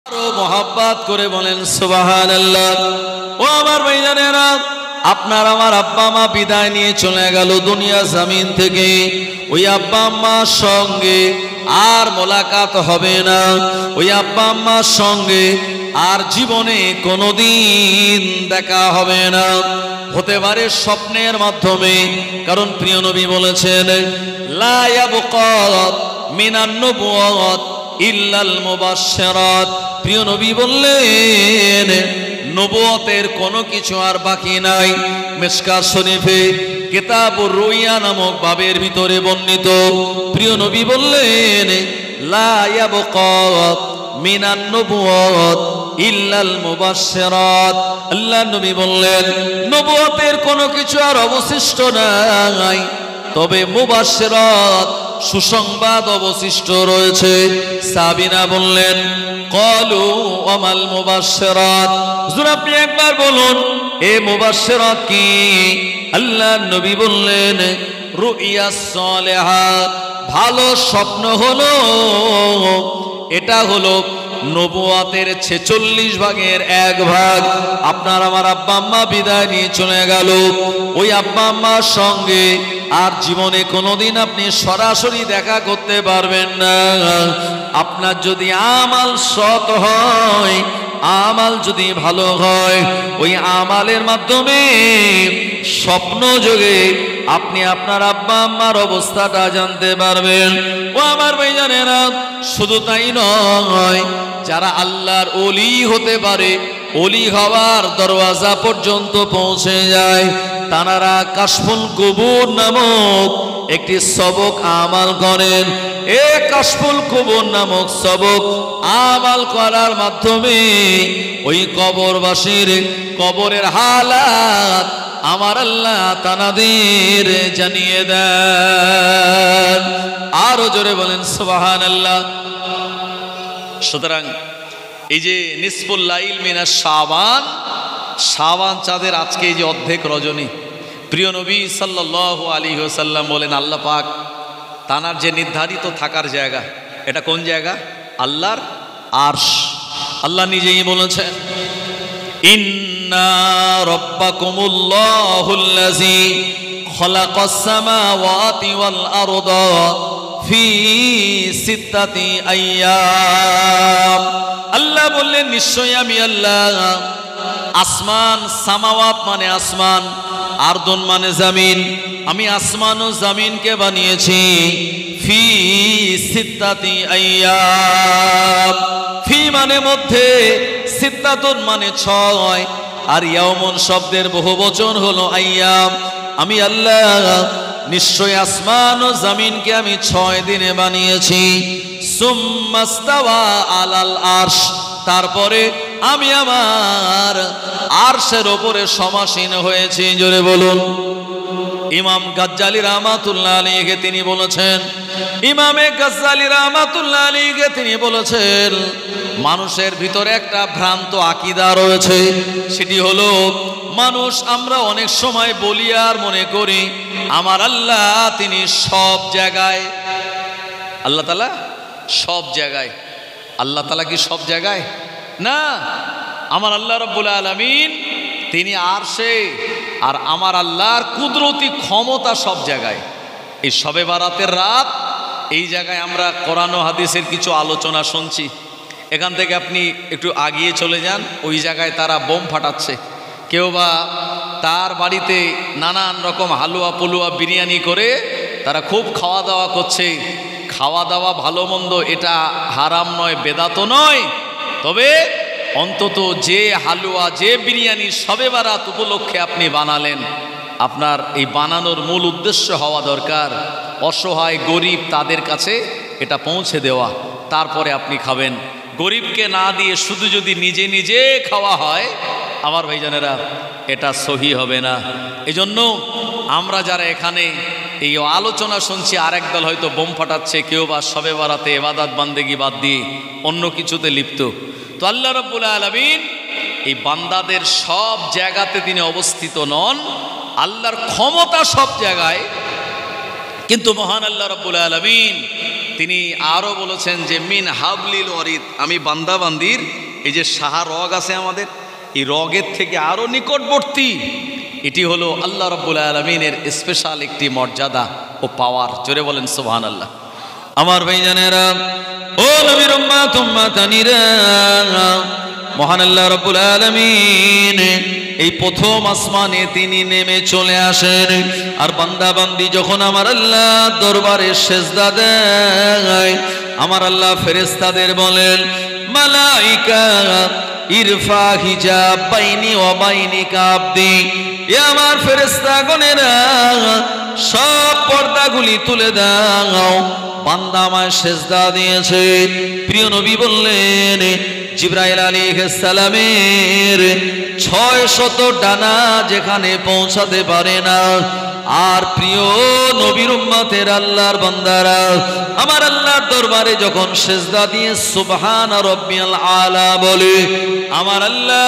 আরো মোহাব্বত করে বলেন সুবহানাল্লাহ। ও আমার ভাইজানেরা, আপনার আমার আব্বা মা বিদায় নিয়ে চলে গেল দুনিয়া জমিন থেকে। ওই আব্বা আম্মার সঙ্গে আর মোলাকাত হবে না। ওই আব্বা আম্মার সঙ্গে আর জীবনে কোনোদিন দেখা হবে না। হতে পারে স্বপ্নের মাধ্যমে, কারণ প্রিয় নবী বলেছেন লা ইয়াবকা মিনান নবুওয়াত ইল্লাল মুবাশশিরাত। প্রিয় নবী বললেন নবুয়তের কোনো কিছু আর বাকি নাই। মিশকাত শরীফে কিতাবুর রুইয়া নামক বাবের ভিতরে বর্ণিত, প্রিয় নবী বললেন লা ইয়াবকা মিনান নবুওয়াত ইল্লাল মুবাশশিরাত। আল্লাহ নবী বললেন নবুয়তের কোনো কিছু আর অবশিষ্ট নাই, তবে মুবাশশিরাত সুসংবাদ অবশিষ্ট রয়েছে। সাবিনা বললেন ক্বালু ওয়ামাল মুবাশশিরাত। হুজুর আপনি একবার বলুন এ মুবাশশিরাত কি? আল্লাহ নবী বললেন রুইয়াস সালিহাত, ভালো স্বপ্ন হলো। এটা হলো নবুয়তের 46 ভাগের 1 ভাগ। আপনার আমার আব্বা আম্মা বিদায় নিয়ে চলে গেল। ওই আব্বা আম্মার সঙ্গে আর জীবনে কোনোদিন আপনি সরাসরি দেখা করতে পারবেন না। আপনার যদি আমাল সৎ হয়, আমাল যদি ভালো হয়, ওই আমালের মাধ্যমে স্বপ্ন যোগে আপনি আপনার আব্বা আম্মার অবস্থাটা জানতে পারবেন। ও আমার ভাইজানেরা, শুধু তাই নয়, যারা আল্লাহর ওলি হতে পারে, ওলি হওয়ার দরওয়াজা পর্যন্ত পৌঁছে যায়, তানারা কাশফুল কুবুর নামক একটি সবক আমাল করেন। এ কাশফুল কুবুর নামক সবক আমাল করার মাধ্যমে ওই কবরবাসীর কবরের হালাত আমার আল্লাহ তানাদের জানিয়ে দেন। আরো জোরে বলেন সুবহানাল্লাহ। সুতরাং এই যে নিসফুল লাইল মিনাশ শাবান, শাবান চাঁদের আজকে এই যে অর্ধেক রজনী, প্রিয় নবী সাল্লাল্লাহু আলাইহি ওয়াসাল্লাম বলেন আল্লাহ পাক তানার যে নির্ধারিত থাকার জায়গা, এটা কোন জায়গা? আল্লাহর আরশ। আল্লাহ নিজেই বলেছেন ইন্না রাব্বাকুমুল্লাহুল্লাযী খালাকাস সামাওয়াতি ওয়াল আরদা ফি সিত্তাতি আইয়াম। আল্লাহ বললেন নিশ্চয়ই আমি আল্লাহ আসমান, সামাওয়াত মানে আসমান, আরদুন মানে জমিন, আমি আসমান ও জমিনকে বানিয়েছি ফি সিত্তাতি আইয়াম। ফি মানে মধ্যে, সিত্তাতুন মানে 6, আর ইয়াউমুন শব্দের বহুবচন হলো আইয়াম। আমি আল্লাহ নিশ্চয় আসমান ও জমিনকে আমি 6 দিনে বানিয়েছি। সুম্মাস্তাওয়া আলাল আরশ, তারপরে আমি আমার আরশের উপরে সমাসীন হয়েছি। জোরে বলুন। ইমাম গাজ্জালী রাহমাতুল্লাহ আলাইহি তিনি বলেছেন, ইমামে গাজ্জালী রাহমাতুল্লাহ আলাইহি তিনি বলেছেন মানুষের ভিতরে একটা ভ্রান্ত আকীদা রয়েছে। সেটি হলো মানুষ, আমরা অনেক সময় বলি আর মনে করি আমার আল্লাহ তিনি সব জায়গায়। আল্লাহ তাআলা সব জায়গায়। আল্লাহ তাআলা কি সব জায়গায়? না, আমার আল্লাহ রাব্বুল আলামিন তিনি আরশে, আর আমার আল্লাহর কুদরতি ক্ষমতা সব জায়গায়। এই শবে বারাতের রাত, এই জায়গায় আমরা কোরআন ও হাদিসের কিছু আলোচনা শুনছি। এখান থেকে আপনি একটু আগিয়ে চলে যান, ওই জায়গায় তারা বোম ফাটাচ্ছে। কেউ বা তার বাড়িতে নানান রকম হালুয়া পুলুয়া বিরিয়ানি করে তারা খুব খাওয়া দাওয়া করছে। খাওয়া দাওয়া ভালো মন্দ, এটা হারাম নয়, বেদাতও নয়, তবে অন্তত যে হালুয়া, যে বিরিয়ানি শবে বারাত উপলক্ষে আপনি বানালেন, আপনার এই বানানোর মূল উদ্দেশ্য হওয়া দরকার অসহায় গরিব তাদের কাছে এটা পৌঁছে দেওয়া, তারপরে আপনি খাবেন। গরিবকে না দিয়ে শুধু যদি নিজে নিজে খাওয়া হয়, আমার ভাইজানেরা, এটা সহি হবে না। এজন্য আমরা যারা এখানে এই আলোচনা শুনছি, আরেক দল হয়তো বোম ফাটাচ্ছে, কেউ বা শবে বারাতে ইবাদত বান্দেগি বাদ দিয়ে অন্য কিছুতে লিপ্ত। তো আল্লাহ রাব্বুল আলামিন এই বান্দাদের সব জায়গাতে তিনি অবস্থিত নন, আল্লাহর ক্ষমতা সব জায়গায়, কিন্তু মহান আল্লাহ রাব্বুল আলামিন তিনি আরও বলেছেন যে মিন হাবলিল ওয়ারিদ, আমি বান্দাবান্দির এই যে সাহা রগ আছে আমাদের, এই রগের থেকে আরও নিকটবর্তী। এটি হলো আল্লাহ রাব্বুল আলামিনের স্পেশাল একটি মর্যাদা ও পাওয়ার। জোরে বলেন সুবহানাল্লাহ। আমার ভাইজানেরা, ও নবীর উম্মাত উম্মাতানিরা, মহান আল্লাহ রাব্বুল আলামিন এই প্রথম আসমানে তিনি নেমে চলে আসেন। আর বান্দা বান্দি যখন আমার আল্লাহ দরবারে সেজদা দেয়, আমার আল্লাহ ফেরেশতাদের বলেন, মালাইকা ইরফা হিজাব বাইনি ওয়া বাইনিকা আবদি, এ আমার ফেরেশতাগণেরা সব পর্দাগুলি তুলে দাও, বান্দা আমায় সেজদা দিয়েছে। প্রিয় নবী বললেন, জিবরাইল আলাইহিস সালামের 600 ডানা যেখানে পৌঁছাতে পারে না। আর প্রিয় নবীর উম্মতের আল্লাহর বান্দারা আমার আল্লাহর দরবারে যখন সেজদা দিয়ে সুবহান রাব্বিয়াল আলা বলে, আমার আল্লাহ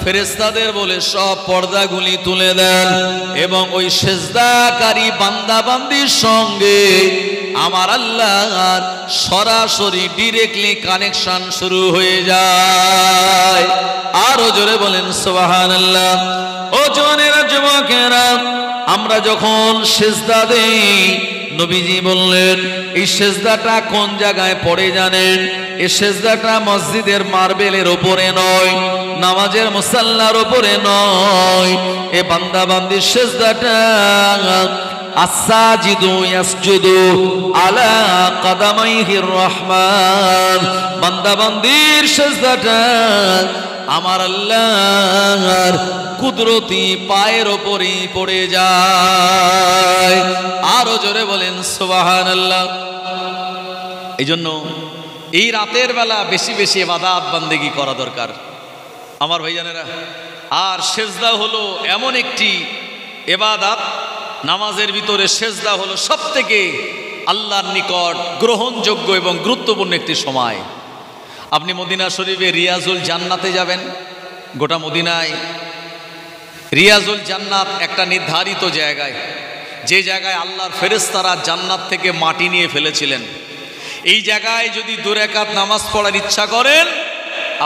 ফেরেশতাদের বলে সব পর্দাগুলি তুলে দেন এবং ওই সেজদাকারী বান্দা বান্দির সঙ্গে আমার আল্লাহর সরাসরি ডিরেক্টলি কানেকশন শুরু হয়ে যায়। আরো জোরে বলেন সুবহানাল্লাহ। ও জওয়ানেরা, যুবকেরা, আমরা যখন সেজদা দেই, নবীজি বললেন এই সেজদাটা কোন জায়গায় পড়ে জানেন? এই সেজদাটা মসজিদের মার্বেলের উপরে নয়, নামাজের মুসাল্লার উপরে নয়, এ বান্দা বান্দির সেজদাটা আসসাজিদু ইয়াসজুদু আলা কদামাইহির রহমান, বান্দা বান্দির সেজদাটা আমার আল্লাহর কুদরতি পায়ের উপরেই পড়ে যায়। আরো জোরে বলেন সুবহানাল্লাহ। এই জন্য এই রাতের বেলা বেশি বেশি ইবাদত বান্দেগি করা দরকার আমার ভাইজানেরা। আর সেজদা হলো এমন একটি ইবাদত, নামাজের ভিতরে সেজদা হলো সবথেকে আল্লাহর নিকট গ্রহণযোগ্য এবং গুরুত্বপূর্ণ একটি সময়। আপনি মদিনা শরীফে রিয়াজুল জান্নাতে যাবেন, গোটা মদিনায় রিয়াজুল জান্নাত একটা নির্ধারিত জায়গায়, যে জায়গায় আল্লাহর ফেরেশতারা জান্নাত থেকে মাটি নিয়ে ফেলেছিলেন। এই জায়গায় যদি 2 রাকাত নামাজ পড়ার ইচ্ছা করেন,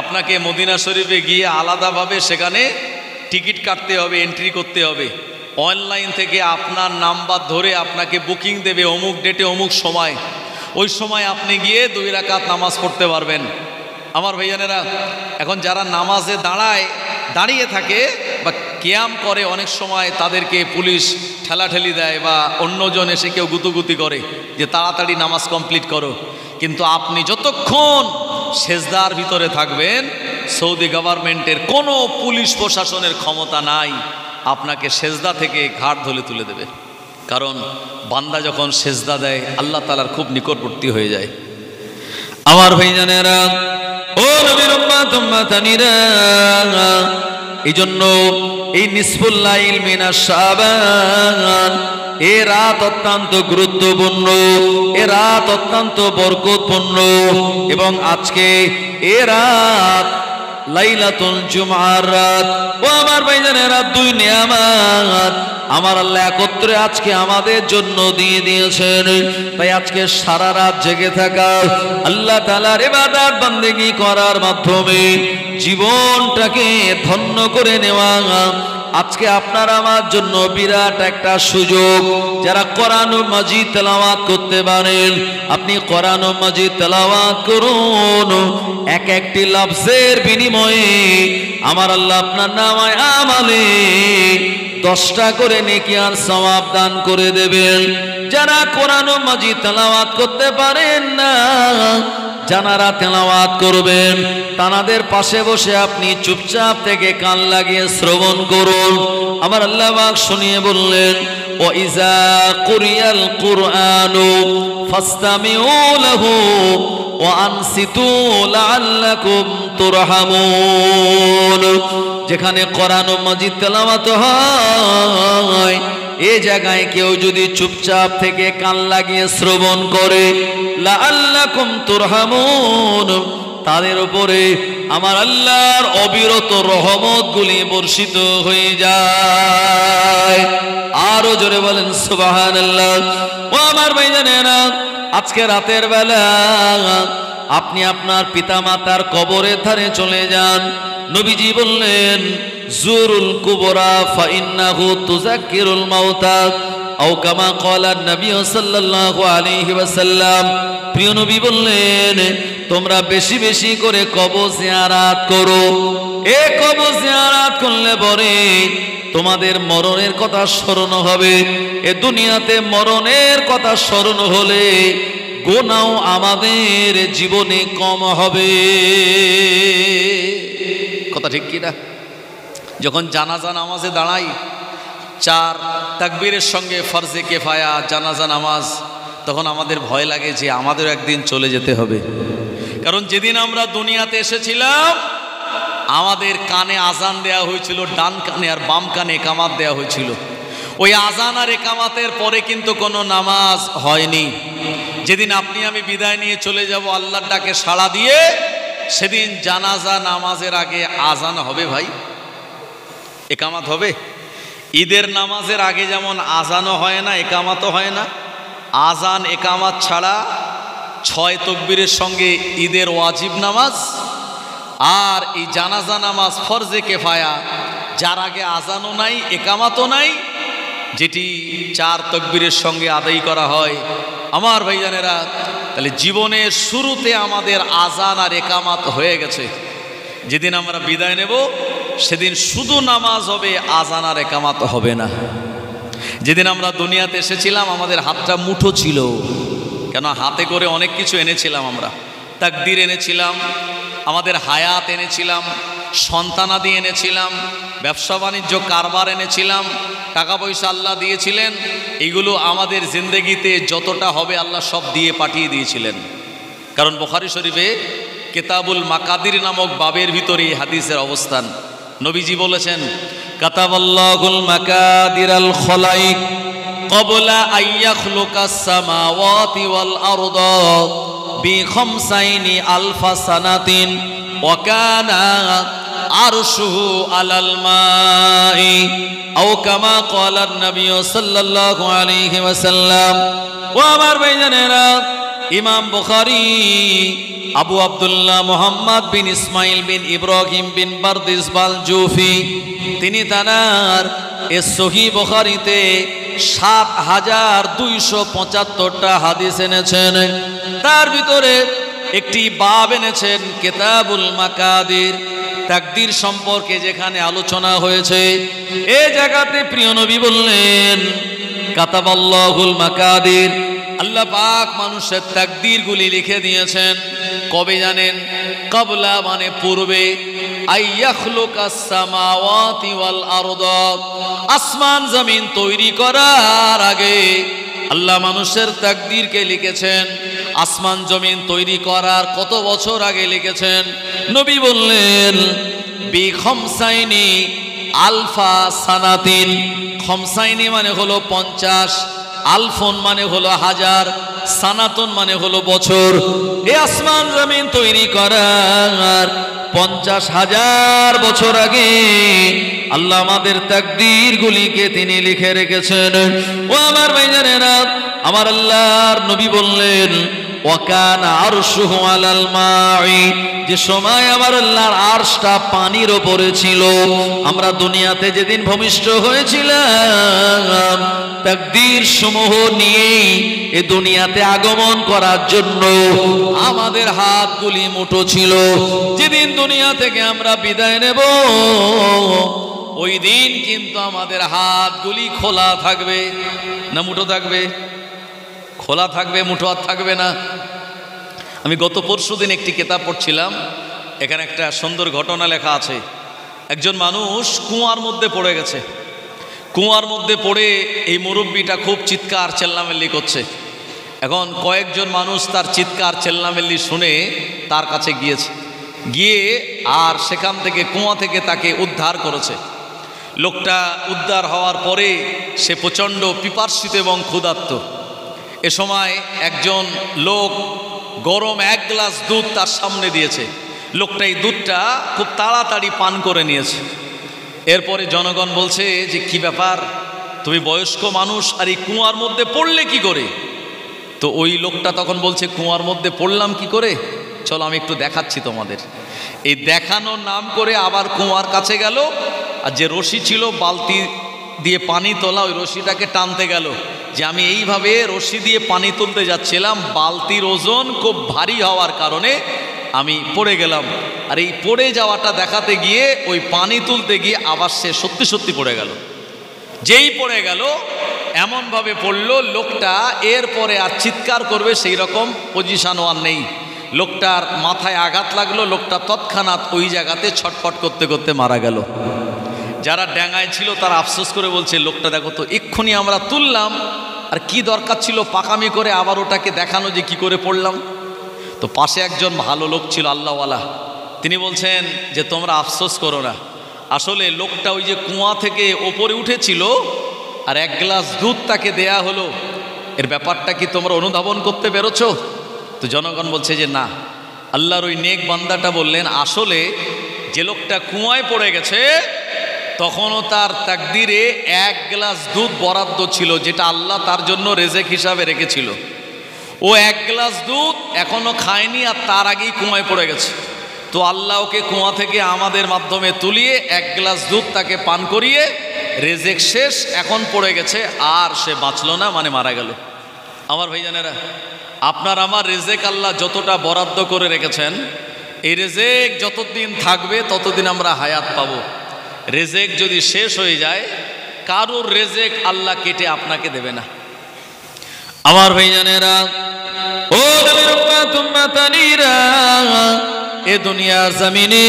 আপনাকে মদিনা শরীফে গিয়ে আলাদাভাবে সেখানে টিকিট কাটতে হবে, এন্ট্রি করতে হবে। অনলাইন থেকে আপনার নাম্বার ধরে আপনাকে বুকিং দেবে, অমুক ডেটে অমুক সময়, ওই সময় আপনি গিয়ে 2 রাকাত নামাজ পড়তে পারবেন। আমার ভাইজানেরা, এখন যারা নামাজে দাঁড়িয়ে থাকে বা কিয়াম করে, অনেক সময় তাদেরকে পুলিশ ঠেলাঠেলি দেয় বা অন্যজন এসে কেউ গুতুগুতি করে যে তাড়াতাড়ি নামাজ কমপ্লিট করো। কিন্তু আপনি যতক্ষণ সেজদার ভিতরে থাকবেন, সৌদি গভর্নমেন্টের কোনো পুলিশ প্রশাসনের ক্ষমতা নাই আপনাকে সেজদা থেকে ঘাট ধরে তুলে দেবে। কারণ বান্দা যখন সেজদা দেয় আল্লাহ তাআলার খুব নিকটবর্তী হয়ে যায়। আমার ভাইজানেরা, ও নবীর উম্মাত উম্মাতানিরা, এই জন্য এই নিসফুল লাইল মিনাশ শাবান, এ রাত অত্যন্ত গুরুত্বপূর্ণ, এ রাত অত্যন্ত বরকতপূর্ণ। এবং আজকে এ রাত লাইলাতুল জুমআর রাত। ও আমার ভাইজানেরা, 2 নিয়ামত আমার আল্লাহ একত্রে আজকে আমাদের জন্য দিয়ে দিয়েছেন। তাই আজকে সারা রাত জেগে থাকা, আল্লাহ তাআলার ইবাদত বান্দেগি করার মাধ্যমে জীবনটাকে ধন্য করে নেওয়া আজকে আপনার আমার জন্য বিরাট একটা সুযোগ। যারা কোরআন মাজিদ তেলাওয়াত করতে পারেন, আপনি কোরআন মাজিদ তেলাওয়াত করুন। এক একটি লফজের বিনিময়ে আমার আল্লাহ আপনার নামায় আমলে 10টা করে নেকি আর সওয়াব দান করে দেবেন। যারা কোরআন মাজিদ তেলাওয়াত করতে পারেন না, যারা তেলাওয়াত করবেন, তানাদের পাশে বসে আপনি চুপচাপ থেকে কান লাগিয়ে শ্রবণ করুন। আমার আল্লাহ পাক শুনিয়ে বললেন, ওয়া ইযা কুরিয়াল কুরআনু ফাসতামিউ লাহু ওয়া আনসিতু লাআল্লাকুম তুরহামুন। যেখানে কোরআন মাজিদ তেলাওয়াত হয়, এই জায়গায় কেউ যদি চুপচাপ থেকে কান লাগিয়ে শ্রবণ করে, লাআল্লাকুম তুরহামুন, তাদের উপরে আমার আল্লাহর অবিরত রহমতগুলি বর্ষিত হয়ে যায়। আরো জোরে বলেন সুবহানাল্লাহ। ও আমার ভাইজানেরা, আজকে রাতের বেলা আপনি আপনার পিতামাতার কবরের ধারে চলে যান। নবীজি বললেন জুরুল কুবরা ফাইন্নাহু তুযাক্কিরুল মাউতা আও কামা ক্বালা নবী সাল্লাল্লাহু আলাইহি ওয়াসাল্লাম। প্রিয় নবী বললেন তোমরা বেশি বেশি করে কবর জিয়ারত করো। এই কবর জিয়ারত করলে পরে তোমাদের মরণের কথা স্মরণ হবে। এ দুনিয়াতে মরণের কথা স্মরণ হলে গুনাহ আমাদের জীবনে কম হবে। কথা ঠিক কি না? যখন জানাজা নামাজে দাঁড়াই, 4 তাকবীরের সঙ্গে ফরজে কিফায়া জানাজা নামাজ, তখন আমাদের ভয় লাগে যে আমাদের একদিন চলে যেতে হবে। কারণ যেদিন আমরা দুনিয়াতে এসেছিলাম আমাদের কানে আজান দেয়া হয়েছিল, ডান কানে আর বাম কানে একামাত দেয়া হয়েছিল। ওই আজান আর একামাতের পরে কিন্তু কোনো নামাজ হয়নি। যেদিন আপনি আমি বিদায় নিয়ে চলে যাব আল্লাহর ডাকে সাড়া দিয়ে, সেদিন জানাজা নামাজের আগে আজান হবে ভাই, একামাত হবে। ঈদের নামাজের আগে যেমন আজানও হয় না, একামাতও হয় না, আজান একামাত ছাড়া 6 তাকবীরের সঙ্গে ঈদের ওয়াজিব নামাজ আর এই জানাজা নামাজ ফরজে কিফায়া, যার আগে আজানও নাই একামাতও নাই, যেটি 4 তাকবীরের সঙ্গে আদায় করা হয়। আমার ভাইজানেরা, তাহলে জীবনের শুরুতে আমাদের আজান আর একামাত হয়ে গেছে। যেদিন আমরা বিদায় নেব সেদিন শুধু নামাজ হবে, আজান আর একামাত হবে না। যেদিন আমরা দুনিয়াতে এসেছিলাম আমাদের হাতটা মুঠো ছিল, কেন হাতে করে অনেক কিছু এনেছিলাম আমরা। তাকদীর এনেছিলাম, আমাদের হায়াত এনেছিলাম, সন্তানাদি এনেছিলাম, ব্যবসা বাণিজ্য কারবার এনেছিলাম, টাকা পয়সা আল্লাহ দিয়েছিলেন। এইগুলো আমাদের জিন্দেগিতে যতটা হবে আল্লাহ সব দিয়ে পাঠিয়ে দিয়েছিলেন। কারণ বুখারী শরীফে কিতাবুল মাকাদির নামক বাবের ভিতরে হাদিসের অবস্থান। নবীজি বলেছেন কাতাবাল্লাহুল মাকাদিরাল খলাইক ক্বাবলা আইয়াখলুকাস সামাওয়াতি ওয়াল আরদা বিখামসাইনি আলফা সানাতিন ওয়া কানা আরশুহু আলাল মাই আও কামা ক্বালা নবী সাল্লাল্লাহু আলাইহি ওয়াসাল্লাম। ও আমার ভাইজানেরা, ইমাম বুখারী আবু আব্দুল্লাহ মুহাম্মদ বিন ইসমাইল বিন ইব্রাহিম বিন বারদিস বালজুফি, তিনি তার সহিহ বুখারীতে ৭,২৭৫টা হাদিস এনেছেন। তার ভিতরে একটি বাব এনেছেন কিতাবুল মাকাদির, তাকদীর সম্পর্কে যেখানে আলোচনা হয়েছে। এই জায়গাতে প্রিয় নবী বললেন কাতাবাল্লাহুল মাকাদির, আল্লাহ পাক মানুষের তাকদীরগুলি লিখে দিয়েছেন। কবে জানেন? ক্বাবলা মানে পূর্বে, আইয়াখলুকাস সামাওয়াতি ওয়াল আরদা, আসমান জমিন তৈরি করার আগে আল্লাহ মানুষের তাকদীরকে লিখেছেন। আসমান জমিন তৈরি করার কত বছর আগে লিখেছেন? নবী বললেন বিখামসাইনি আলফা সানাতিন। খমসাইনি মানে হলো 50, আলফন মানে হলো 1000, সানাতন মানে হলো বছর। এই আসমান জমিন তৈরি করার 50,000 বছর আগে আল্লাহ আমাদের তাকদীর গুলিকে তিনি লিখে রেখেছেন। ও আমার ভাইজানেরা, আমার আল্লাহর নবী বললেন ওয়া কানা আরশুহু আলাল মাই, যে সময় আমার আল্লাহর আরশটা পানির উপরে ছিল। আমরা দুনিয়াতে যেদিন ভূমিষ্ঠ হয়েছিলাম তাকদীর সমূহ নিয়ে এ দুনিয়াতে আগমন করার জন্য আমাদের হাতগুলি মুঠো ছিল। যেদিন দুনিয়া থেকে আমরা বিদায় নেব ওই দিন কিন্তু আমাদের হাতগুলি খোলা থাকবে না মুঠো থাকবে? খোলা থাকবে, মুঠো হাত থাকবে না। আমি গত পরশুদিন একটি কিতাব পড়ছিলাম, এখানে একটা সুন্দর ঘটনা লেখা আছে। একজন মানুষ কুয়ার মধ্যে পড়ে গেছে। কুয়ার মধ্যে পড়ে এই মুরব্বিটা খুব চিৎকার চেল্লামেল্লি করছে। এখন কয়েকজন মানুষ তার চিৎকার চেল্লামেল্লি শুনে তার কাছে গিয়ে আর সেখান থেকে কুয়া থেকে তাকে উদ্ধার করেছে। লোকটা উদ্ধার হওয়ার পরে সে প্রচণ্ড পিপাসিত এবং ক্ষুধার্ত। এ সময় একজন লোক গরম 1 গ্লাস দুধ তার সামনে দিয়েছে। লোকটা এই দুধটা খুব তাড়াতাড়ি পান করে নিয়েছে। এরপরে জনগণ বলছে যে কি ব্যাপার, তুমি বয়স্ক মানুষ আর এই কুয়ার মধ্যে পড়লে কি করে? তো ওই লোকটা তখন বলছে কুয়ার মধ্যে পড়লাম কি করে, চলো আমি একটু দেখাচ্ছি তোমাদের। এই দেখানোর নাম করে আবার কুয়ার কাছে গেল, আর যে রশি ছিল বালতি দিয়ে পানি তোলা, ওই রশিটাকে টানতে গেল যে আমি এইভাবে রশি দিয়ে পানি তুলতে যাচ্ছিলাম, বালতির ওজন খুব ভারী হওয়ার কারণে আমি পড়ে গেলাম। আর এই পড়ে যাওয়াটা দেখাতে গিয়ে ওই পানি তুলতে গিয়ে আবার সে সত্যি সত্যি পড়ে গেল। যেই পড়ে গেল এমনভাবে পড়লো, লোকটা এরপরে আর চিৎকার করবে সেই রকম পজিশনও আর নেই। লোকটার মাথায় আঘাত লাগলো, লোকটা তৎক্ষণাৎ ওই জায়গাতে ছটফট করতে করতে মারা গেল। যারা ড্যাঙায় ছিল তারা আফসোস করে বলছে, লোকটা দেখো তো এক্ষুনি আমরা তুললাম, আর কি দরকার ছিল পাকামি করে আবার ওটাকে দেখানো যে কি করে পড়লাম। তো পাশে একজন ভালো লোক ছিল আল্লাহওয়ালা, তিনি বলছেন যে তোমরা আফসোস করো না, আসলে লোকটা ওই যে কুয়া থেকে ওপরে উঠেছিল আর এক গ্লাস দুধ তাকে দেয়া হলো, এর ব্যাপারটা কি তোমরা অনুধাবন করতে পেরেছো? তো জনগণ বলছে যে না। আল্লাহর ওই নেক বান্দাটা বললেন, আসলে যে লোকটা কুয়ায় পড়ে গেছে তখনও তার তাকদিরে এক গ্লাস দুধ বরাদ্দ ছিল, যেটা আল্লাহ তার জন্য রেজেক হিসাবে রেখেছিল। ও এক গ্লাস দুধ এখনো খায়নি, আর তার আগেই কুয়ায় পড়ে গেছে। তো আল্লাহ ওকে কুয়া থেকে আমাদের মাধ্যমে তুলিয়ে এক গ্লাস দুধ তাকে পান করিয়ে রেজেক শেষ, এখন পড়ে গেছে, আর সে বাঁচলো না, মানে মারা গেল। আমার ভাইজানেরা, আপনার আমার রেজেক আল্লাহ যতটা বরাদ্দ করে রেখেছেন, এই রেজেক যতদিন থাকবে ততদিন আমরা হায়াত পাবো। রেজেক যদি শেষ হয়ে যায়, কারোর রেজেক আল্লাহ কেটে আপনাকে দেবে না। আমার ভাইজানেরা, ও এ দুনিয়ার জমিনে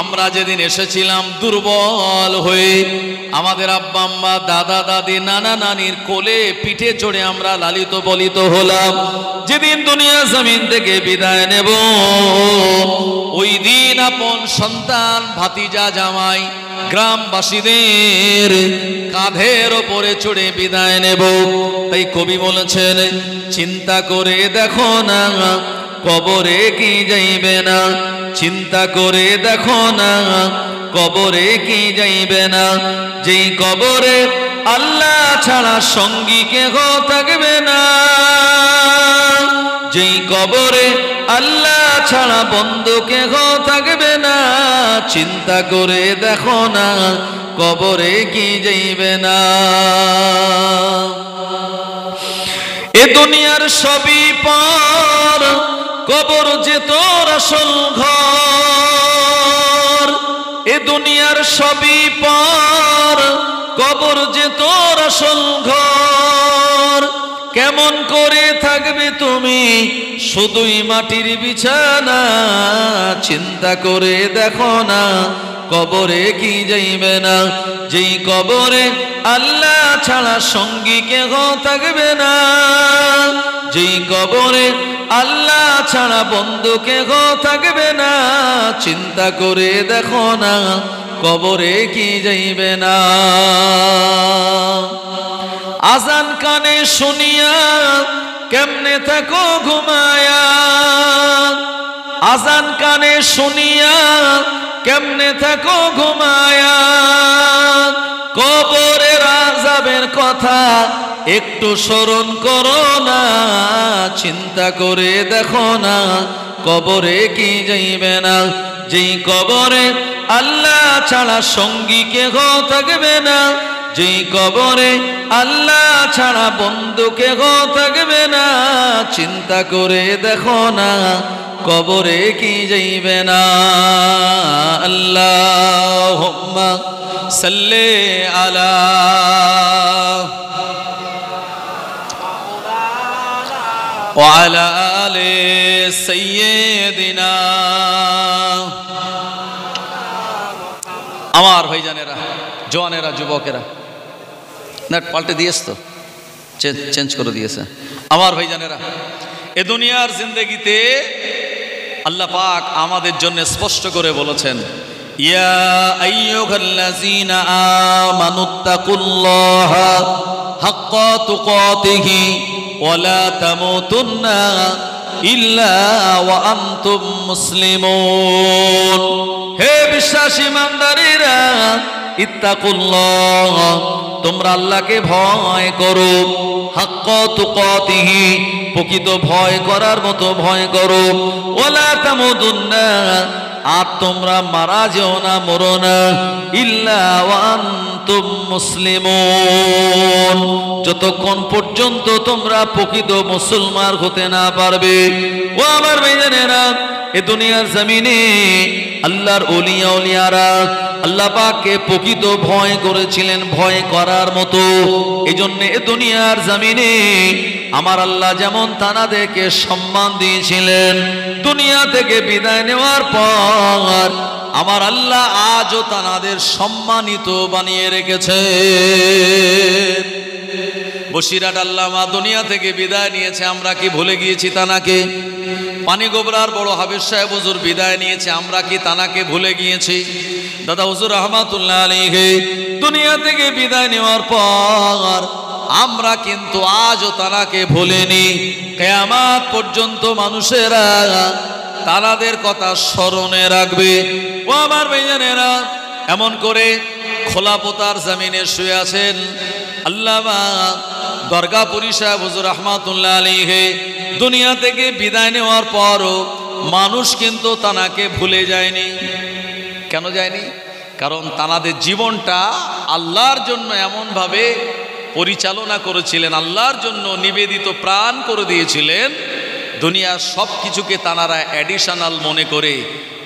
আমরা যেদিন এসেছিলাম দুর্বল হয়ে, আমাদের আব্বা আম্মা দাদা দাদি নানা নানির কোলে পিঠে চড়ে আমরা লালিত পালিত হলাম। যেদিন দুনিয়া জমিন থেকে বিদায় নেব, ওই দিন আপন সন্তান ভাতিজা জামাই গ্রামবাসীদের কাঁধের ওপরে চড়ে বিদায় নেব। তাই কবি বলেছেন, চিন্তা করে দেখো না কবরে কি যাইবে না, চিন্তা করে দেখো না কবরে কি যাইবে না, যেই কবরে আল্লাহ ছাড়া সঙ্গী কেহ থাকবে না, যেই কবরে আল্লাহ ছাড়া বন্ধু কেহ থাকবে না, চিন্তা করে দেখো না কবরে কি যাইবে না। এ দুনিয়ার সবই পর, কবর যে তোর আসল ঘর। এ দুনিয়ার সবই পর, কবর যে তোর আসল ঘর। কেমন করে থাকবে তুমি শুধুই মাটির বিছানা, চিন্তা করে দেখো না কবরে কি যাইবে না, যেই কবরে আল্লাহ ছাড়া সঙ্গী কেহ থাকবে না, যেই কবরে আল্লাহ ছাড়া বন্ধু কেহ থাকবে না, চিন্তা করে দেখো না কবরে কি যাইবে না। আজান কানে শুনিয়া কেমনে থাকো ঘুমায়া, আজান কানে শুনিয়া কেমনে থাকো ঘুমায়া, কবরের আযাবের কথা একটু স্মরণ করো না, চিন্তা করে দেখো না কবরে কি যাইবে না, যেই কবরে আল্লাহ ছাড়া সঙ্গী কেহ থাকবে না, যেই কবরে আল্লাহ ছাড়া বন্ধু কেহ থাকবে না, চিন্তা করে দেখো না কবরে কি যাইবে না। আল্লাহুম্মা সাল্লি আলা ওয়া আলা আলি সাইয়্যিদিনা। আমার ভাইজানেরা, জওয়ানেরা, যুবকেরা, না পাল্টে দিয়েছ তো, চেঞ্জ করে দিয়েছে। আমার ভাইজানেরা, এ দুনিয়ার জিন্দেগিতে আল্লাহ পাক আমাদের জন্য স্পষ্ট করে বলেছেন, ইয়া আইয়ুহাল্লাযীনা আমানুত্তাকুল্লাহা হাক্কা তুকাতিহি ওয়া লা তামুতুন্না ইল্লা ওয়া আনতুম মুসলিমুন। হে বিশ্বাসী ইমানদারেরা, ইত্তাকুল্লাহ, তোমরা আল্লাহকে ভয় করো, হাক্ক তুকাতিহি, প্রকৃত ভয় করার মতো ভয় করো, ওয়ালা তামুতুন্না, আর তোমরা মারা যেও না, মরো না, ইল্লা ওয়া আনতুম মুসলিমুন, যতক্ষণ পর্যন্ত তোমরা প্রকৃত মুসলমান হতে না পারবে। ও আমার ভাইজানেরা, এ দুনিয়ার জমিনে আল্লাহর ওলিয়া ওলিয়ারা আল্লাহ পাককে প্রকৃত ভয় করেছিলেন, ভয় করার মতো। এই জন্য এ দুনিয়ার জমিনে আমার আল্লাহ যেমন তানাদেরকে সম্মান দিয়েছিলেন, দুনিয়া থেকে বিদায় নেওয়ার পর আমার আল্লাহ আজও তানাদের সম্মানিত বানিয়ে রেখেছে। বসিরহাট আল্লামা দুনিয়া থেকে বিদায় নিয়েছে, আমরা কি ভুলে গিয়েছি তানাকে? পানি গোবরার বড় হাফেজ সাহেব হুজুর বিদায় নিয়েছে, আমরা কি তানাকে ভুলে গিয়েছি? দাদা হুজুর রহমাতুল্লাহ আলাইহি দুনিয়া থেকে বিদায় নেওয়ার পর আমরা কিন্তু আজও তানাকে ভুলিনি। কিয়ামত পর্যন্ত মানুষেরা তানাদের কথা স্মরণে রাখবে। ও আমার ভাইজানেরা, এমন করে খোলাপোতার জমিনে শুয়ে আছেন আল্লামা দরগাপুরি সাহেব হুজুর রহমাতুল্লাহ আলাইহি দুনিয়া থেকে বিদায় নেওয়ার পরও মানুষ কিন্তু তানাকে ভুলে যায়নি। কেন যায়নি? কারণ তানাদের জীবনটা আল্লাহর জন্য এমনভাবে পরিচালনা করেছিলেন, আল্লাহর জন্য নিবেদিত প্রাণ করে দিয়েছিলেন, দুনিয়ার সব কিছুকে তানারা অ্যাডিশনাল মনে করে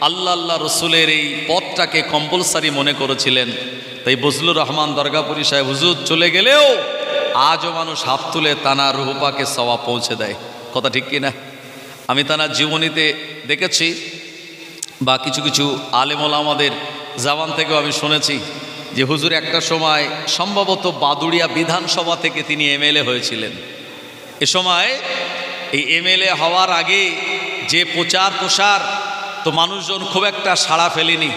আল্লাহ আল্লাহ রসুলের এই পথটাকে কম্পালসারি মনে করেছিলেন। তাই বজলুর রহমান দরগাপুরি সাহেব হুজুর চলে গেলেও আজও মানুষ হাত তুলে তানার রূপাকে সওয়াব পৌঁছে দেয়। কথা ঠিক কিনা? আমি তানার জীবনীতে দেখেছি বা কিছু কিছু আলেম ওলামাদের জাবান থেকেও আমি শুনেছি যে হুজুর একটা সময় সম্ভবত বাদুড়িয়া বিধানসভা থেকে তিনি এমএলএ হয়েছিলেন। এ সময় এই এমএলএ হওয়ার আগে যে প্রচার প্রসার, তো মানুষজন খুব একটা সাড়া ফেলেনি।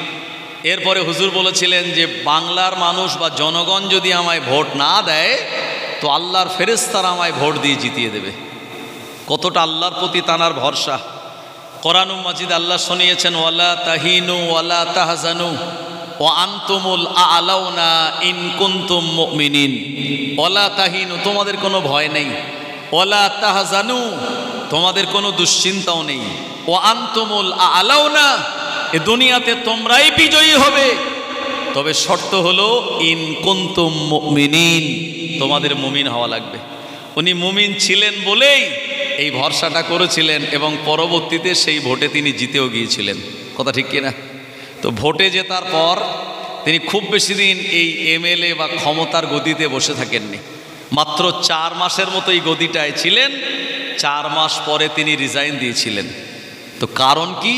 এরপরে হুজুর বলেছিলেন যে বাংলার মানুষ বা জনগণ যদি আমায় ভোট না দেয় তো আল্লাহর ফেরেশতারা আমায় ভোট দিয়ে জিতিয়ে দেবে। কতটা আল্লাহর প্রতি তানার ভরসা। কোরআনুল মাজিদ আল্লাহ শুনিয়েছেন, ওয়ালা তাহিনু ওয়ালা তাহজানু ওয়া আনতুমুল আ'লাউনা ইন কুনতুম মুমিনিন। ওয়ালা তাহিনু, তোমাদের কোনো ভয় নেই, ওয়ালা তাহজানু, তোমাদের কোনো দুশ্চিন্তাও নেই, ওয়া আনতুমুল আ'লাউনা, এ দুনিয়াতে তোমরাই বিজয়ী হবে, তবে শর্ত হলো ইন কুনতুম মুমিনিন, তোমাদের মুমিন হওয়া লাগবে। উনি মুমিন ছিলেন বলেই এই ভরসাটা করেছিলেন এবং পরবর্তীতে সেই ভোটে তিনি জিতেও গিয়েছিলেন। কথা ঠিক কিনা? তো ভোটে জেতার পর তিনি খুব বেশি দিন এই এমএলএ বা ক্ষমতার গদিতে বসে থাকেননি, মাত্র 4 মাসের মতো এই গদিটায় ছিলেন। 4 মাস পরে তিনি রিজাইন দিয়েছিলেন। তো কারণ কি?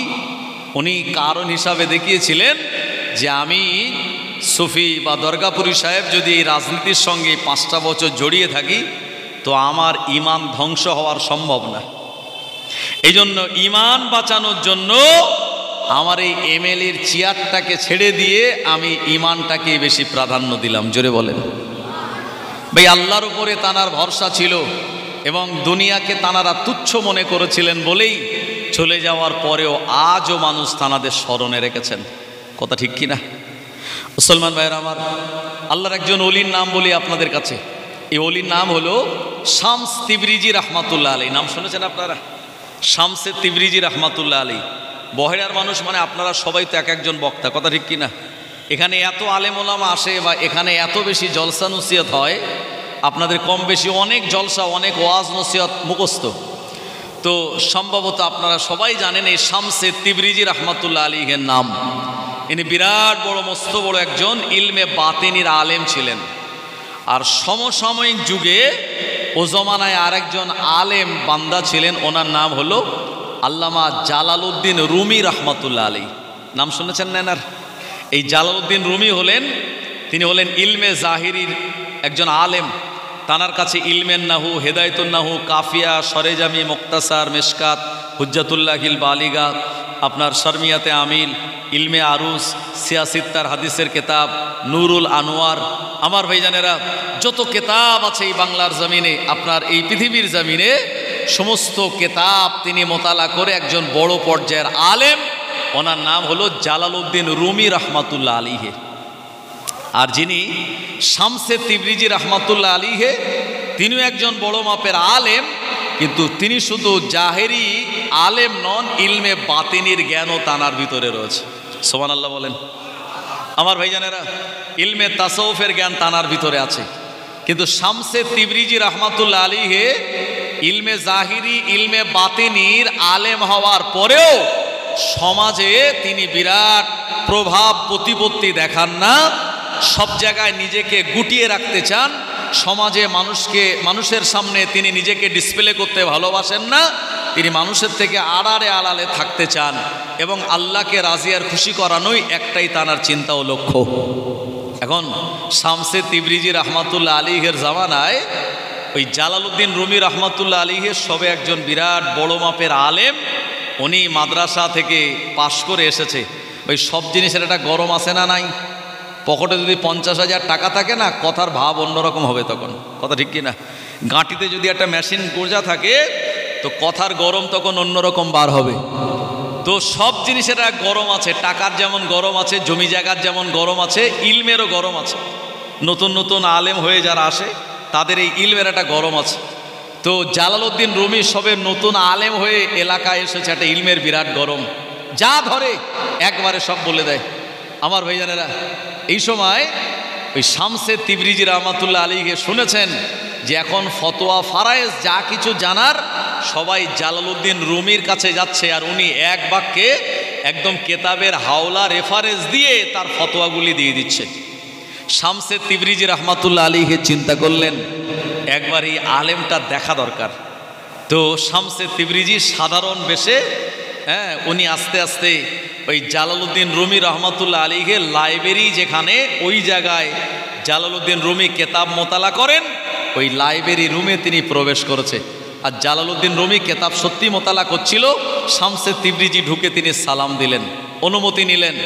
উনি কারণ হিসাবে দেখিয়েছিলেন যে আমি সুফি বা দরগাপুরি সাহেব যদি এই রাজনীতির সঙ্গে 5টা বছর জড়িয়ে থাকি তো আমার ঈমান ধ্বংস হওয়ার সম্ভব না। এই জন্য ঈমান বাঁচানোর জন্য আমার এই এমএলএর চেয়ারটাকে ছেড়ে দিয়ে আমি ঈমানটাকে বেশি প্রাধান্য দিলাম। জোরে বলেন ভাই। আল্লাহর উপরে তানার ভরসা ছিল এবং দুনিয়াকে তানারা তুচ্ছ মনে করেছিলেন বলেই চলে যাওয়ার পরেও আজও মানুষ তানাদের স্মরণে রেখেছেন। কথা ঠিক কিনা? মুসলমান ভাইয়েরা আমার, আল্লাহর একজন ওলির নাম বলি আপনাদের কাছে। এই ওলির নাম হলো শামস তিবরিজি রহমাতুল্লাহ আলী। নাম শুনেছেন আপনারা? শামসে তিবরিজি রহমাতুল্লাহ আলী। বহেরার মানুষ মানে আপনারা সবাই তো এক একজন বক্তা। কথা ঠিক কিনা? এখানে এত আলেম ওলামা আসে বা এখানে এত বেশি জলসা নসিহত হয়, আপনাদের কম বেশি অনেক জলসা, অনেক ওয়াজ নসিহত মুখস্থ। তো সম্ভবত আপনারা সবাই জানেন এই শামসে তিবরিজি রহমাতুল্লাহ আলীর নাম। ইনি বিরাট বড় মস্ত বড় একজন ইলমে বাতিনির আলেম ছিলেন। আর সমসাময়িক যুগে ও জমানায় আরেকজন আলেম বান্দা ছিলেন, ওনার নাম হলো আল্লামা জালালউদ্দিন রুমি রহমাতুল্লাহ আলী। নাম শুনেছেন না এনার? এই জালালউদ্দিন রুমি তিনি হলেন ইলমে জাহিরির একজন আলেম। তানার কাছে ইলমেন নাহু, হেদায়তুন নাহু, কাফিয়া, সরেজামি, মুক্তাসার, মেশকাত, হুজ্জাতুল্লাহিল বালিগা, আপনার শর্মিয়াতে আমিল, ইলমে আরুস, সিয়াসিত্তার হাদিসের কেতাব, নুরুল আনোয়ার। আমার ভাইজানেরা, যত কেতাব আছে এই বাংলার জমিনে, আপনার এই পৃথিবীর জমিনে, সমস্ত কেতাব তিনি মোতালা করে একজন বড় পর্যায়ের আলেম। ওনার নাম হলো জালালউদ্দিন রুমি রহমাতুল্লাহ আলীহে। আর যিনি শামসে তিবরিজি রহমাতুল্লাহ আলাইহি, তিনিও একজন বড় মাপের আলেম, কিন্তু তিনি শুধু জাহেরি আলেম নন, ইলমে বাতিনির জ্ঞানও তানার ভিতরে রয়েছে। সুবহানাল্লাহ বলেন। আমার ভাইজানেরা, ইলমে তাসাউফের জ্ঞান তানার ভিতরে আছে, কিন্তু শামসে তিবরিজি রহমাতুল্লাহ আলাইহি ইলমে জাহিরি ইলমে বাতিনির আলেম হওয়ার পরেও সমাজে তিনি বিরাট প্রভাব প্রতিপত্তি দেখান না। সব জায়গায় নিজেকে গুটিয়ে রাখতে চান, সমাজে মানুষের সামনে তিনি নিজেকে ডিসপ্লে করতে ভালোবাসেন না। তিনি মানুষের থেকে আড়ালে আড়ালে থাকতে চান এবং আল্লাহকে রাজি আর খুশি করানোই একটাই তানার চিন্তা ও লক্ষ্য। এখন শামসে তিবরিজি রহমাতুল্লাহ আলাইহির জামানায় ওই জালালউদ্দিন রুমি রহমাতুল্লাহ আলাইহির সবে একজন বিরাট বড় মাপের আলেম, উনি মাদ্রাসা থেকে পাশ করে এসেছে। ওই সব জিনিসের একটা গরম আছে না নাই? পকেটে যদি 50,000 টাকা থাকে না, কথার ভাব অন্যরকম হবে তখন, কথা ঠিক কি না? গাঁটিতে যদি একটা মেশিন গোজা থাকে তো কথার গরম তখন অন্যরকম বার হবে। তো সব জিনিসের এক গরম আছে, টাকার যেমন গরম আছে, জমি জায়গার যেমন গরম আছে, ইলমেরও গরম আছে। নতুন নতুন আলেম হয়ে যারা আসে তাদের এই ইলমের একটা গরম আছে। তো জালালউদ্দিন রুমি সবে নতুন আলেম হয়ে এলাকায় এসেছে, একটা ইলমের বিরাট গরম, যা ধরে একবারে সব বলে দেয়। আমার ভাইজানেরা, এই সময় ওই শামসে তিবরিজি রহমাতুল্লাহ আলাইহি শুনেছেন যে এখন ফতোয়া ফারায়েজ যা কিছু জানার সবাই জালালউদ্দিন রুমির কাছে যাচ্ছে, আর উনি এক বাক্যে একদম কেতাবের হাওলা রেফারেন্স দিয়ে তার ফতোয়াগুলি দিয়ে দিচ্ছে। শামসে তিবরিজি রহমাতুল্লাহ আলাইহি চিন্তা করলেন একবার এই আলেমটা দেখা দরকার। তো শামসে তিবরিজি সাধারণ বেশে উনি আস্তে আস্তে ওই জালালউদ্দিন রুমি রহমাতুল্লাহ আলাইহির লাইব্রেরি যেখানে, ওই জায়গায় জালালউদ্দিন রুমি কেতাব মোতালা করেন, ওই লাইব্রেরি রুমে তিনি প্রবেশ করেছে। আর জালালউদ্দিন রুমি কেতাব সত্যি মোতালা করছিল, শামসে তিবরিজি ঢুকে তিনি সালাম দিলেন, অনুমতি নিলেন,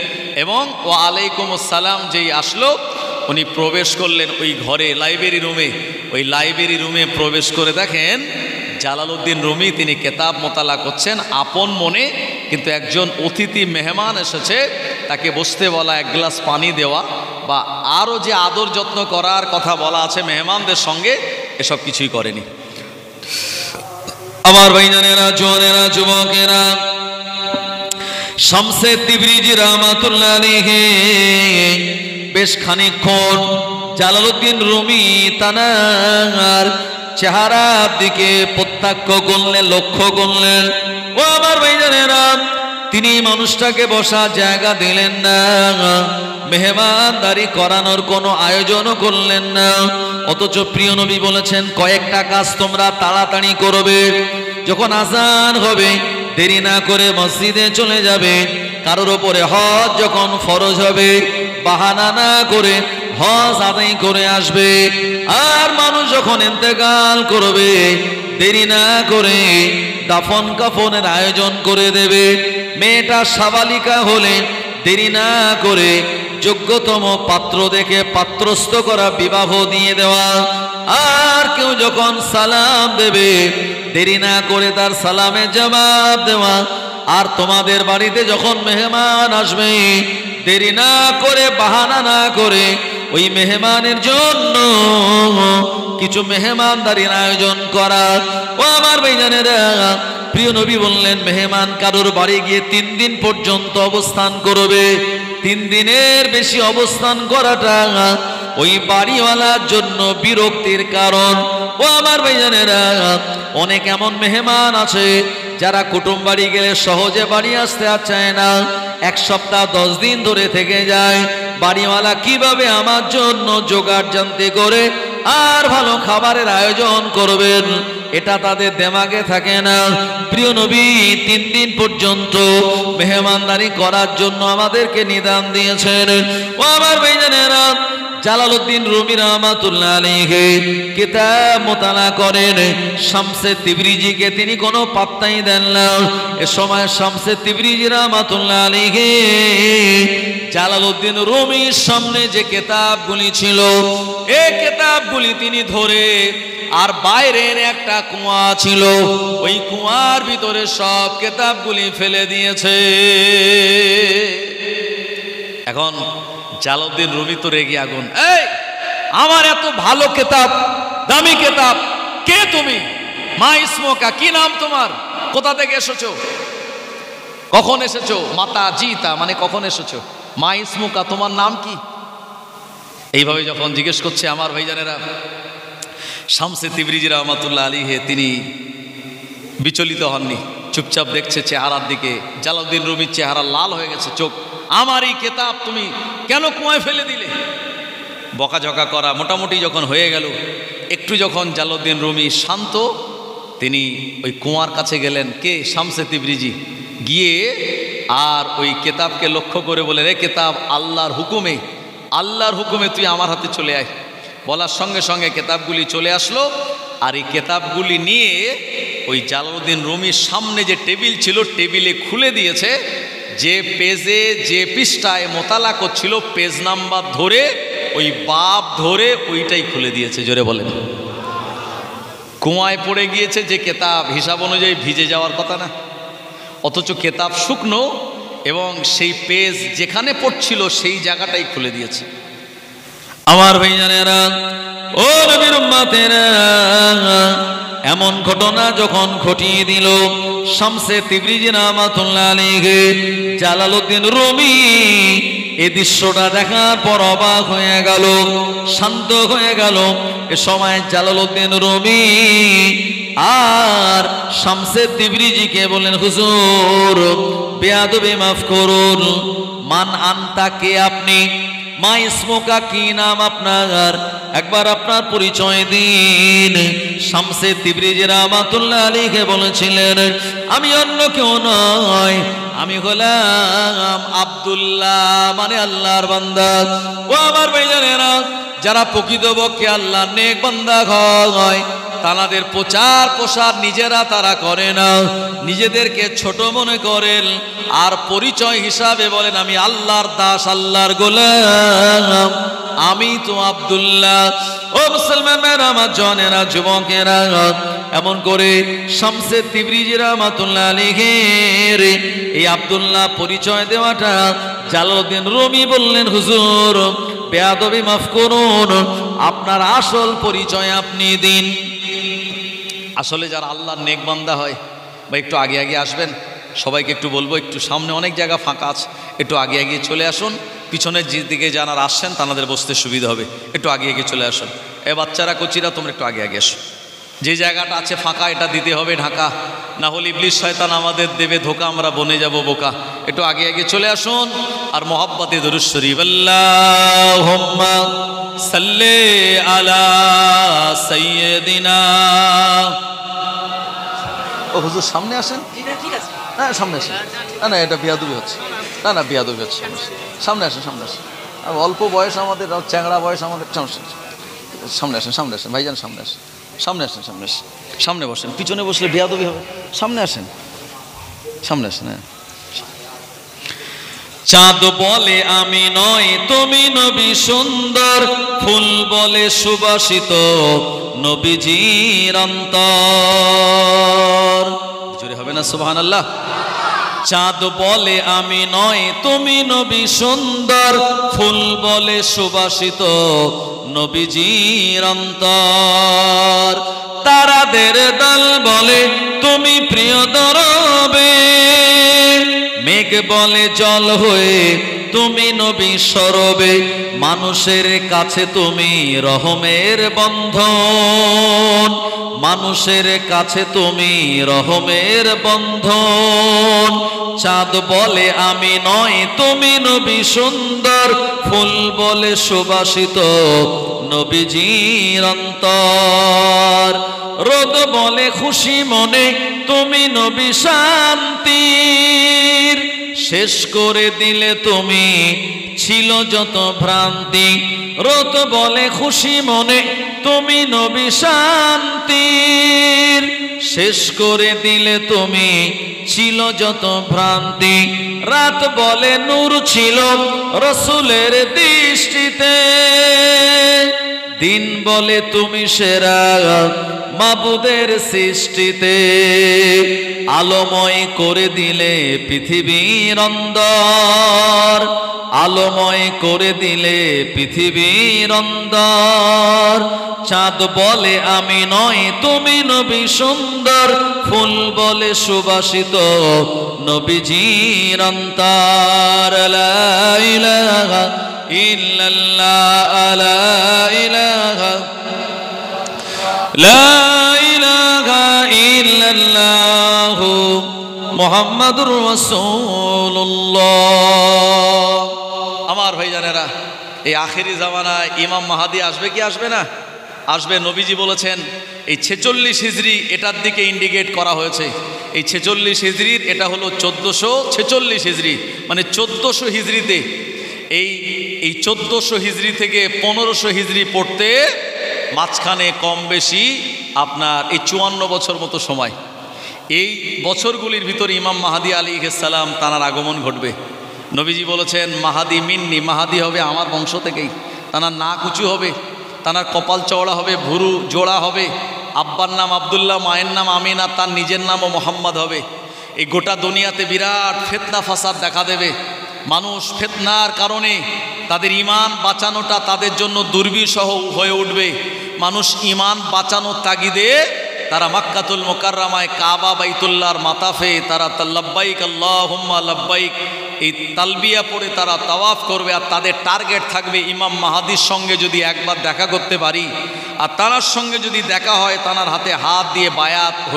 এবং ও আলাইকুম আসসালাম যেই আসলো উনি প্রবেশ করলেন ওই ঘরে, লাইব্রেরি রুমে। ওই লাইব্রেরি রুমে প্রবেশ করে দেখেন জালালউদ্দিন রুমি তিনি কেতাব মোতালা করছেন আপন মনে, কিন্তু একজন অতিথি মেহমান এসেছে, তাকে বসতে বলা, এক গ্লাস পানি দেওয়া বা আরও যে আদর যত্ন করার কথা বলা আছে মেহমানদের সঙ্গে, এসব কিছুই করেনি। আমার ভাইজানেরা, জওয়ানেরা, যুবকেরা, শামসে তিবরিজি রহমাতুল্লাহ আলাইহি বেশ খানিকক্ষণ জালালউদ্দিন রুমি তানার চেহারার দিকে প্রত্যক্ষ করলেন, লক্ষ্য করলেন। ও আমার ভাইজানেরা, তিনি মানুষটাকে বসার জায়গা দিলেন না, মেহমানদারি করানোর কোনো আয়োজনও করলেন না। অথচ প্রিয় নবী বলেছেন কয়েকটা কাজ তোমরা তাড়াতাড়ি করবে, যখন আজান হবে দেরি না করে মসজিদে চলে যাবে, কারোর ওপরে হজ যখন ফরজ হবে বাহানা না করে হজ আদায় করে আসবে, আর মানুষ যখন ইন্তেকাল করবে দেরি না করে দাফন কাফনের আয়োজন করে দেবে, মেয়েটা সাবালিকা হলে দেরি না করে যোগ্যতম পাত্র দেখে পাত্রস্থ করা বিবাহ দিয়ে দেওয়া, আর কেউ যখন সালাম দেবে দেরি না করে তার সালামে জবাব দেওয়া, আর তোমাদের বাড়িতে যখন মেহমান আসবে দেরি না করে বাহানা না করে ওই মেহমানের জন্য কিছু মেহমানদারির আয়োজন করা। ও আমার ভাইজানেরা, প্রিয় নবী বললেন মেহমান কারোর বাড়ি গিয়ে 3 দিন পর্যন্ত অবস্থান করবে। 3 দিনের বেশি অবস্থান করাটা ওই বাড়িওয়ালার জন্য বিরক্তির কারণ। ও আমার ভাইজানেরা, অনেক এমন মেহমান আছে যারা কুটুম বাড়ি গেলে সহজে বাড়ি আসতে চায় না, 1 সপ্তাহ 10 দিন ধরে থেকে যায়। বাড়িওয়ালা কিভাবে আমার জন্য জোগাড় জানতে করে আর ভালো খাবারের আয়োজন করবেন, এটা তাদের দেমাগে থাকে না। প্রিয় নবী 3 দিন পর্যন্ত মেহমানদারি করার জন্য আমাদেরকে নিদান দিয়েছেন। ও আমার ভাইজানেরা, জালালউদ্দিন রুমি রহমাতুল্লাহ আলাইহি কিতাব মোতালা করেন, শামসে তিবরিজিকে তিনি কোনো পাত্তাই দেন না। এ সময় শামসে তিবরিজি রহমাতুল্লাহ আলাইহি জালালউদ্দিন রুমির সামনে যে কিতাবগুলি ছিল এই কিতাবগুলি তিনি ধরে, আর বাইরের একটা কুয়া ছিল, ওই কুয়ার ভিতরে সব কিতাবগুলি ফেলে দিয়েছে। এখন জালালউদ্দিন রুমি তো রেগে আগুন, এই আমার এত ভালো কেতাব, দামি কেতাব, কে তুমি? মা ইসমোকা, কি নাম তোমার? কোথা থেকে এসেছো? কখন এসেছো? মাতা জিতা মানে কখন এসেছো? মা ইসমোকা, তোমার নাম কি? এইভাবে যখন জিজ্ঞেস করছে, আমার ভাইজানেরা, শামসে তিবরিজি রহমাতুল্লাহ আলাইহি তিনি বিচলিত হননি, চুপচাপ দেখছে চেহারার দিকে। জালালউদ্দিন রুমির চেহারা লাল হয়ে গেছে, চোখ, আমার এই কেতাব তুমি কেন কুয়ায় ফেলে দিলে? বকাঝকা করা মোটামুটি যখন হয়ে গেল, একটু যখন জালালউদ্দিন রুমি শান্ত, তিনি ওই কুয়ার কাছে গেলেন। কে? শামসে তিবরিজি। গিয়ে আর ওই কেতাবকে লক্ষ্য করে বলে, রে কেতাব, আল্লাহর হুকুমে, আল্লাহর হুকুমে তুই আমার হাতে চলে আয়। বলার সঙ্গে সঙ্গে কেতাবগুলি চলে আসলো। আর এই কেতাবগুলি নিয়ে ওই জালালউদ্দিন রুমির সামনে যে টেবিল ছিল, টেবিলে খুলে দিয়েছে। যে পেজে, যে পৃষ্ঠায় মোতালা করছিল, পেজ নাম্বার ধরে, ওই বাপ ধরে ওইটাই খুলে দিয়েছে। জোরে বলেন। কুয়ায় পড়ে গিয়েছে যে কেতাব, হিসাব অনুযায়ী ভিজে যাওয়ার কথা না, অথচ কেতাব শুকনো, এবং সেই পেজ যেখানে পড়ছিল সেই জায়গাটাই খুলে দিয়েছে। আমার ভাইজানেরা, ও নবীর উম্মতেরা, এমন ঘটনা যখন ঘটিয়ে দিল শামসে তিবরিজি রহমাতুল্লাহ আলাইহি, জালালউদ্দিন রুমি এই দৃশ্যটা দেখার পর অবাক হয়ে গেল, শান্ত হয়ে গেল। এ সময় জালালউদ্দিন রুমি আর শামসে তিবরিজিকে বলেন, হুজুর বেয়াদবি মাফ করুন। মান আনতা, কে আপনি? মা ইসমোকা, কি নাম আপনার? একবার আপনার পরিচয় দিন। শামসে তিবরিজি রহমাতুল্লাহ আলাইহি বলেছিলেন, আমি অন্য কেউ নয়, আমি হলাম আব্দুল্লাহ, মানে আল্লাহর বান্দা। ও আমার ভাইজানেরা, যারা প্রকৃতপক্ষে আল্লাহর নেক বান্দা হয়, তাদের প্রচার প্রসার নিজেরা তারা করে না, নিজেদেরকে ছোট মনে করেন, আর পরিচয় হিসাবে বলেন, আমি আল্লাহর দাস, আল্লাহর গোলাম, আমি তো আব্দুল্লাহ। ও মুসলমানেরা, আমার জনেরা, যুবকেরা, এমন করে শামসে তিবরিজি রহমাতুল্লাহ আলাইহি এই আব্দুল্লাহ পরিচয় দেওয়াটা জালালউদ্দিন রুমি বললেন, হুজুর বেয়াদবি মাফ করুন, আপনার আসল পরিচয় আপনি দিন। আসলে যারা আল্লাহর নেক বান্দা হয়, বা একটু আগে আগে আসবেন, সবাইকে একটু বলবো, একটু সামনে অনেক জায়গা ফাঁকা আছে, একটু আগে আগে চলে আসুন। পিছনের যে দিকে যারা আসছেন তাদের বসতে সুবিধা হবে, একটু আগে আগে চলে আসুন। এ বাচ্চারা, কচিরা, তোমরা একটু আগে আগে আসো। যে জায়গাটা আছে ফাঁকা, এটা দিতে হবে ঢাকা, না হলে ইবলিস শয়তান আমাদের দেবে ধোকা, আমরা বনে যাব বোকা। একটু আগে আগে চলে আসুন, আর মোহাব্বতে দরুদ শরীফ, আল্লাহুম্মা সাল্লি আলা সাইয়্যিদিনা। ও হুজুর সামনে আসেন, না সামনে আসেন, না এটা বিয়াদবি হচ্ছে, না বিয়াদবি হচ্ছে, সামনে আসেন, সামনে আসেন। অল্প বয়স আমাদের, চ্যাংড়া বয়স আমাদের, সামনে আসেন, সামনে আসেন ভাইজান, সামনে আসেন, সামনে আসেন, সামনে আসেন, সামনে বসেন। পিছনে বসলে বেয়াদবি হবে, সামনে আসেন, সামনে আসেন। হ্যাঁ। চাঁদ বলে আমি নয়, তুমি নবী সুন্দর, ফুল বলে সুবাসিত নবীজির অন্তর। জোরে হবে না সুবহানাল্লাহ? চাঁদ বলে আমি নয়, তুমি নবী সুন্দর, ফুল বলে সুবাসিত নবীজির অন্তর। তারাদের দল বলে তুমি প্রিয় দরবে, মেঘ বলে জল হয়ে তুমি নবী সরবে, মানুষের কাছে তুমি রহমের বন্ধন, মানুষের কাছে তুমি রহমের বন্ধন। চাঁদ বলে আমি নয়, তুমি নবী সুন্দর, ফুল বলে সুবাসিত নবীজির অন্তর। রোদ বলে খুশি মনে তুমি নবী শান্তির, শেষ করে দিলে তুমি ছিল যত ভ্রান্তি। রোদ বলে খুশি মনে তুমি নবী শান্তির, শেষ করে দিলে তুমি ছিল যত ভ্রান্তি। রাত বলে নূর ছিল রসুলের দৃষ্টিতে, দিন বলে তুমি সেরা মাবুদের সৃষ্টিতে। আলোময় করে দিলে পৃথিবীর অন্দর, আলোময় করে দিলে পৃথিবীর অন্দর। চাঁদ বলে আমি নয় তুমি নবী সুন্দর, ফুল বলে সুবাসিত নবীজির অন্তর। লা ইলাহা ইল্লাল্লাহ, লা ইলাহা, লা ইলাহা ইল্লাল্লাহ মুহাম্মাদুর রাসূলুল্লাহ। আমার ভাইজানেরা, এই আখেরি জামানায় ইমাম মাহাদি আসবে কি আসবে না? আসবে। নবীজি বলেছেন এই 46 হিজরি এটার দিকে ইন্ডিকেট করা হয়েছে। এই 46 হিজরির এটা হলো 1446 হিজরি, মানে 1400 হিজরিতে এই 1400 হিজরি থেকে 1500 হিজরি পড়তে মাঝখানে কম বেশি আপনার এই 54 বছর মতো সময়। এই বছরগুলির ভিতরে ইমাম মাহাদি আলাইহিস সালাম তানার আগমন ঘটবে। নবীজি বলেছেন মাহাদি মিন্নি, মাহাদি হবে আমার বংশ থেকেই। তানার নাক উঁচু হবে, তানার কপাল চওড়া হবে, ভুরু জোড়া হবে, আব্বার নাম আব্দুল্লাহ, মায়ের নাম আমিনা, তার নিজের নামও মোহাম্মদ হবে। এই গোটা দুনিয়াতে বিরাট ফিতনা ফাসাদ দেখা দেবে। মানুষ ফিতনার কারণে তাদের ঈমান বাঁচানোটা তাদের জন্য দুর্বিষহ হয়ে উঠবে। মানুষ ঈমান বাঁচানোর তাগিদে তারা মক্কাতুল মুকাররমায় কাবা বাইতুল্লাহর মাতাফে তারা লাব্বাইক আল্লাহুম্মা লাব্বাইক এই তালবিয়া পড়ে তারা তাওয়াফ করবে। আর তাদের টার্গেট থাকবে ইমাম মাহাদির সঙ্গে যদি একবার দেখা করতে পারি, আর তার সঙ্গে যদি দেখা হয় তার হাতে হাত দিয়ে বায়াত হয়ে